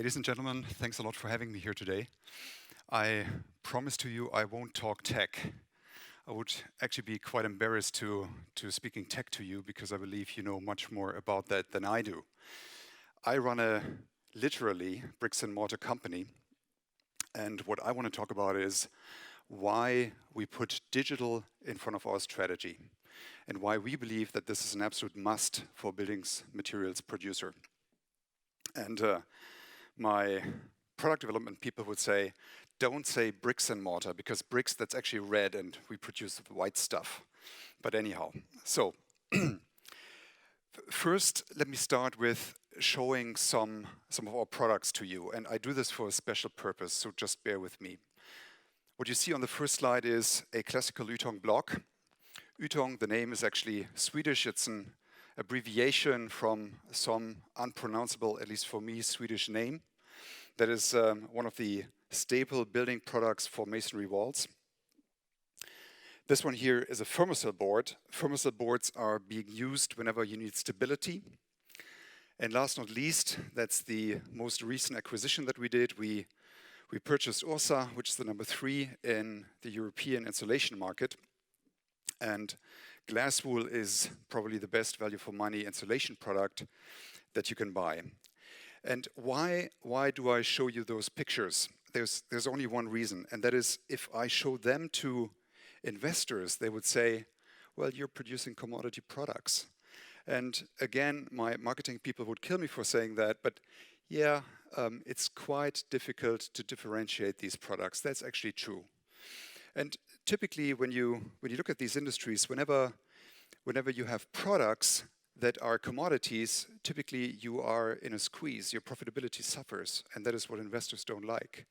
Ladies and gentlemen, thanks a lot for having me here today. I promise to you I won't talk tech. I would actually be quite embarrassed to speaking tech to you because I believe you know much more about that than I do. I run a literally bricks and mortar company, and what I want to talk about is why we put digital in front of our strategy and why we believe that this is an absolute must for buildings materials producer. And my product development people would say, don't say bricks and mortar, because bricks, that's actually red and we produce white stuff. But anyhow, so first, let me start with showing some of our products to you. And I do this for a special purpose, so just bear with me. What you see on the first slide is a classical Ytong block. Ytong, the name is actually Swedish. It's an abbreviation from some unpronounceable, at least for me, Swedish name. That is one of the staple building products for masonry walls. This one here is a Fermacell board. Fermacell boards are being used whenever you need stability. And last not least, that's the most recent acquisition that we did. We purchased Ursa, which is the number 3 in the European insulation market. And glass wool is probably the best value for money insulation product that you can buy. And why do I show you those pictures? There's only one reason, and that is if I show them to investors, they would say, well, you're producing commodity products. And again, my marketing people would kill me for saying that, but yeah, it's quite difficult to differentiate these products. That's actually true. And typically, when you look at these industries, whenever you have products that are commodities, typically you are in a squeeze, your profitability suffers, and that is what investors don't like.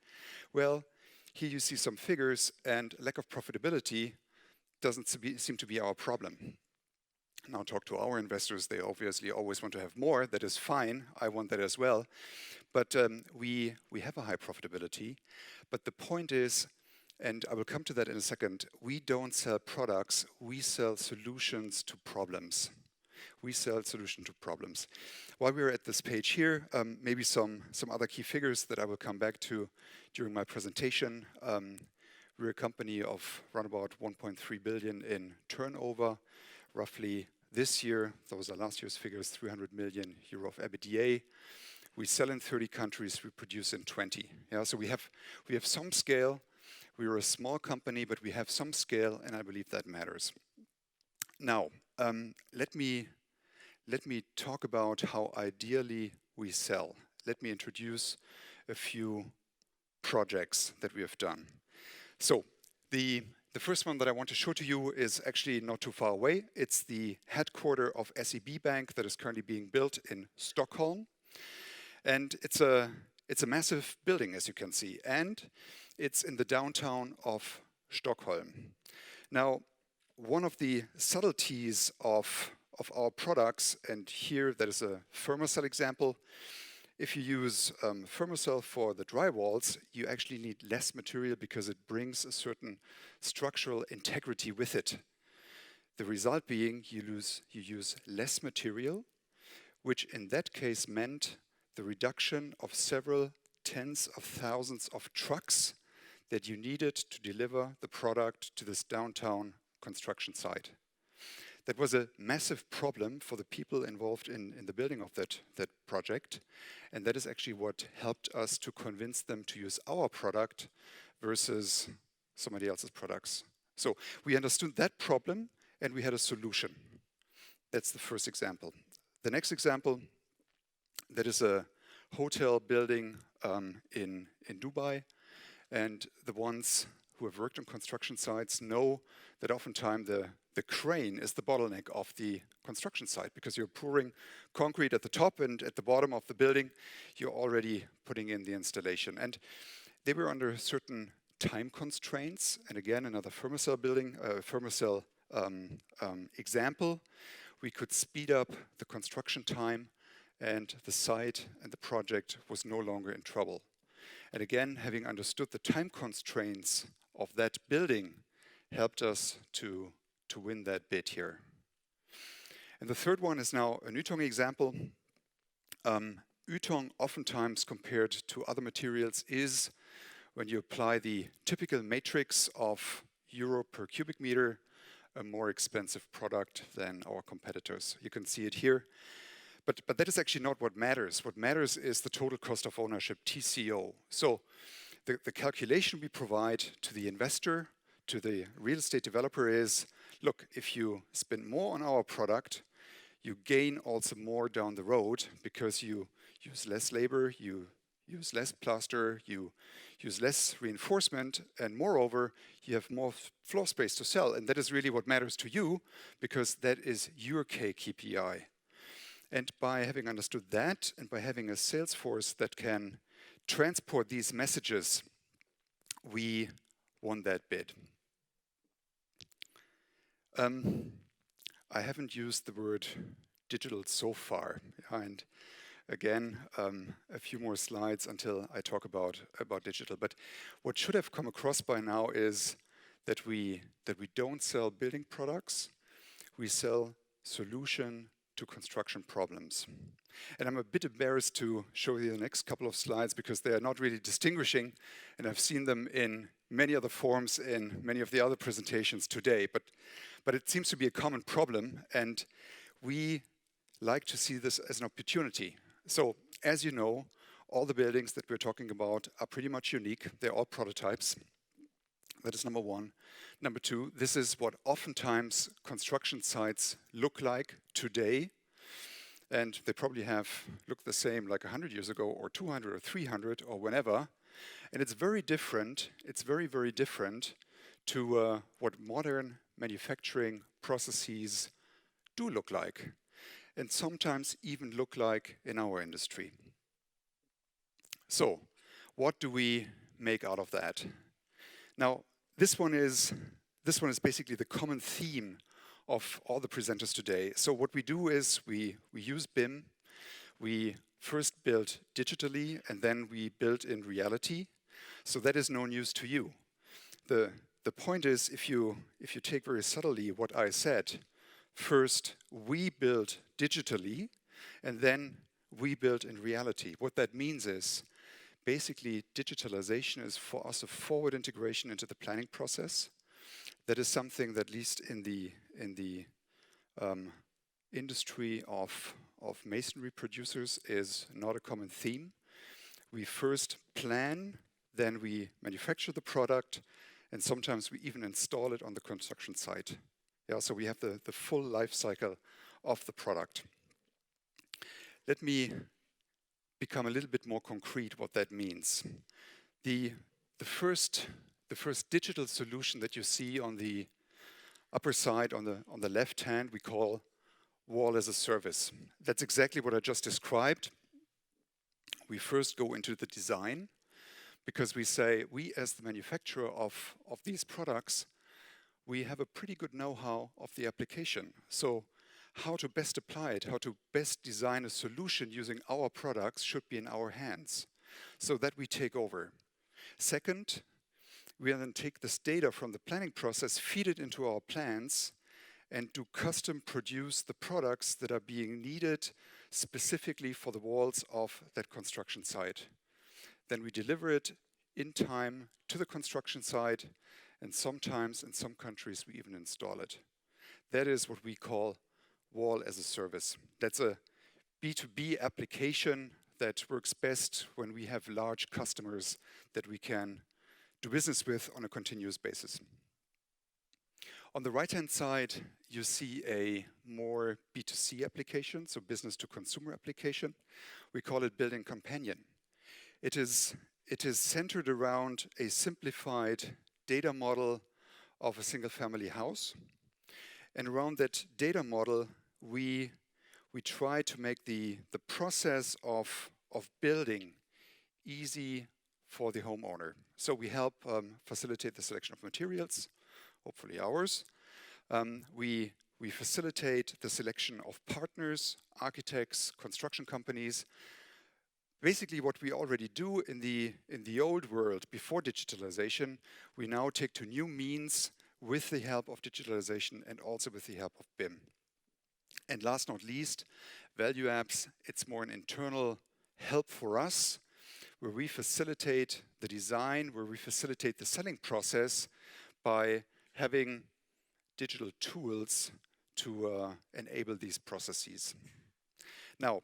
Well, here you see some figures, and lack of profitability doesn't seem to be our problem. Now talk to our investors, they obviously always want to have more, that is fine, I want that as well, but we have a high profitability, but the point is, and I will come to that in a second, we don't sell products, we sell solutions to problems. We sell solutions to problems. While we're at this page here, maybe some other key figures that I will come back to during my presentation. We're a company of around about 1.3 billion in turnover. Roughly this year, those are last year's figures, 300 million euro of EBITDA. We sell in 30 countries, we produce in 20. Yeah, so we have some scale. We're a small company, but we have some scale, and I believe that matters. Now, let me talk about how ideally we sell. Let me introduce a few projects that we have done. So the first one that I want to show to you is actually not too far away. It's the headquarters of SEB Bank that is currently being built in Stockholm. And it's a massive building, as you can see, and it's in the downtown of Stockholm. Now, one of the subtleties of our products, and here that is a Fermacell example. If you use Fermacell for the drywalls, you actually need less material because it brings a certain structural integrity with it. The result being you use less material, which in that case meant the reduction of several tens of thousands of trucks that you needed to deliver the product to this downtown construction site. That was a massive problem for the people involved in the building of that project, and that is actually what helped us to convince them to use our product versus somebody else's products. So we understood that problem, and we had a solution. That's the first example. The next example, that is a hotel building in Dubai, and the ones who have worked on construction sites know that oftentimes the crane is the bottleneck of the construction site because you're pouring concrete at the top, and at the bottom of the building you're already putting in the installation. And they were under certain time constraints, and again another Fermacell building, Fermacell example. We could speed up the construction time, and the site and the project was no longer in trouble. And again, having understood the time constraints of that building helped us to win that bid here. And the third one is now a Ytong example. Ytong, oftentimes compared to other materials, is when you apply the typical matrix of euro per cubic meter, a more expensive product than our competitors. You can see it here. But that is actually not what matters. What matters is the total cost of ownership, TCO. So the calculation we provide to the investor, to the real estate developer is, look, if you spend more on our product, you gain also more down the road because you use less labor, you use less plaster, you use less reinforcement, and moreover, you have more floor space to sell. And that is really what matters to you because that is your KPI. And by having understood that and by having a sales force that can transport these messages, we won that bid. I haven't used the word digital so far. And again, a few more slides until I talk about digital. But what should have come across by now is that we don't sell building products. We sell solution to construction problems. And I'm a bit embarrassed to show you the next couple of slides because they are not really distinguishing, and I've seen them in many other forms in many of the other presentations today. But it seems to be a common problem, and we like to see this as an opportunity. So, as you know, all the buildings that we're talking about are pretty much unique. They're all prototypes. That is number one. Number two, this is what oftentimes construction sites look like today. And they probably have looked the same like 100 years ago or 200 or 300 or whenever. And it's very different. It's very, very different to what modern manufacturing processes do look like. And sometimes even look like in our industry. So, what do we make out of that? Now, this one is basically the common theme of all the presenters today. So what we do is we use BIM. We first build digitally, and then we build in reality. So that is no news to you. The point is, if you take very subtly what I said, first we build digitally, and then we build in reality. What that means is, basically, digitalization is for us a forward integration into the planning process. That is something that, at least in the industry of masonry producers, is not a common theme. We first plan, then we manufacture the product, and sometimes we even install it on the construction site. Yeah, so we have the full life cycle of the product. Let me become a little bit more concrete what that means. The first digital solution that you see on the upper side, on the left hand, we call Wall as a Service. That's exactly what I just described. We first go into the design because we say, we as the manufacturer of these products, we have a pretty good know-how of the application. So how to best apply it, how to best design a solution using our products should be in our hands, so that we take over. Second, we then take this data from the planning process, feed it into our plans, and do custom produce the products that are being needed specifically for the walls of that construction site. Then we deliver it in time to the construction site, and sometimes in some countries we even install it. That is what we call Wall as a Service. That's a B2B application that works best when we have large customers that we can do business with on a continuous basis. On the right-hand side, you see a more B2C application, so business to consumer application. We call it Building Companion. It is centered around a simplified data model of a single-family house. And around that data model, we try to make the process of building easy for the homeowner. So we help facilitate the selection of materials, hopefully ours. We facilitate the selection of partners, architects, construction companies. Basically, what we already do in the old world before digitalization, we now take to new means with the help of digitalization and also with the help of BIM. And last not least, value apps. It's more an internal help for us, where we facilitate the design, where we facilitate the selling process by having digital tools to enable these processes. Now,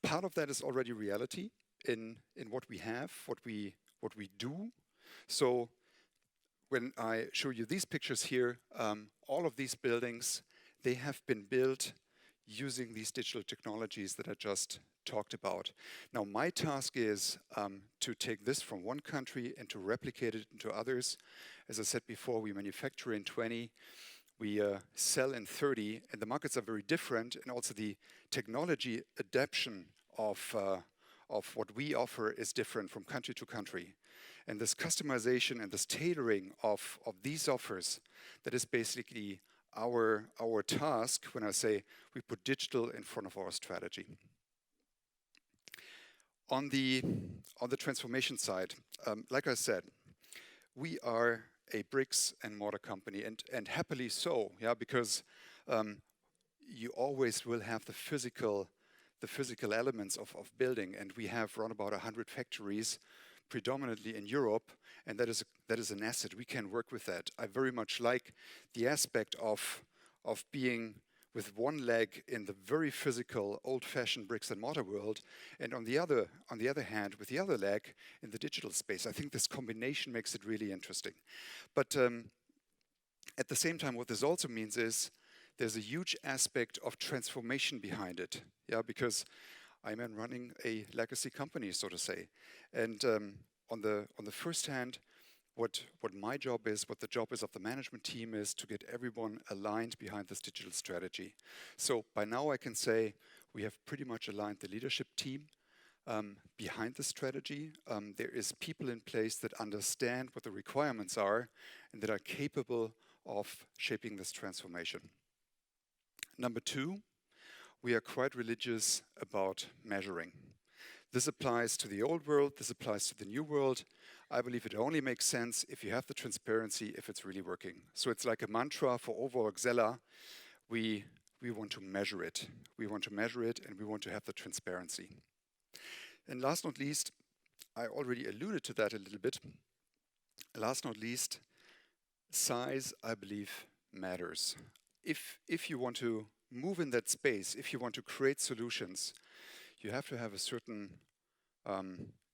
part of that is already reality in what we have, what we do. So when I show you these pictures here, all of these buildings, they have been built using these digital technologies that I just talked about. Now, my task is to take this from one country and to replicate it into others. As I said before, we manufacture in 20, we sell in 30, and the markets are very different, and also the technology adaptation of what we offer is different from country to country. And this customization and this tailoring of these offers, that is basically our task when I say we put digital in front of our strategy. On the transformation side, like I said, we are a bricks and mortar company, and happily so, yeah, because you always will have the physical elements of building, and we have around about 100 factories, predominantly in Europe, and that is an asset. We can work with that. I very much like the aspect of being with one leg in the very physical, old-fashioned bricks and mortar world, and on the other hand, with the other leg in the digital space. I think this combination makes it really interesting. But at the same time, what this also means is there's a huge aspect of transformation behind it. Yeah, because I'm running a legacy company, so to say. And on the first hand, what my job is, what the job is of the management team is to get everyone aligned behind this digital strategy. So by now I can say we have pretty much aligned the leadership team behind the strategy. There is people in place that understand what the requirements are and that are capable of shaping this transformation. Number two, we are quite religious about measuring. This applies to the old world, this applies to the new world. I believe it only makes sense if you have the transparency, if it's really working. So it's like a mantra for overall Xella. We want to measure it. We want to measure it, and we want to have the transparency. And last not least, I already alluded to that a little bit. Last not least, size, I believe, matters. If you want to move in that space, if you want to create solutions, you have to have a certain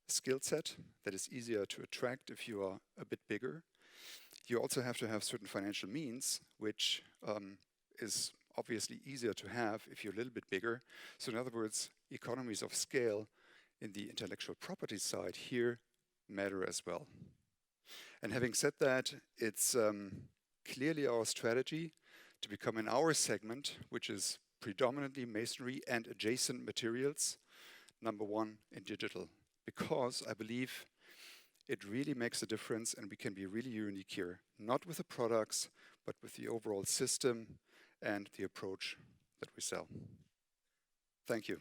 skill set that is easier to attract if you are a bit bigger. You also have to have certain financial means, which is obviously easier to have if you're a little bit bigger. So in other words, economies of scale in the intellectual property side here matter as well. And having said that, it's clearly our strategy to become in our segment, which is predominantly masonry and adjacent materials, number one in digital. Because I believe it really makes a difference and we can be really unique here, not with the products, but with the overall system and the approach that we sell. Thank you.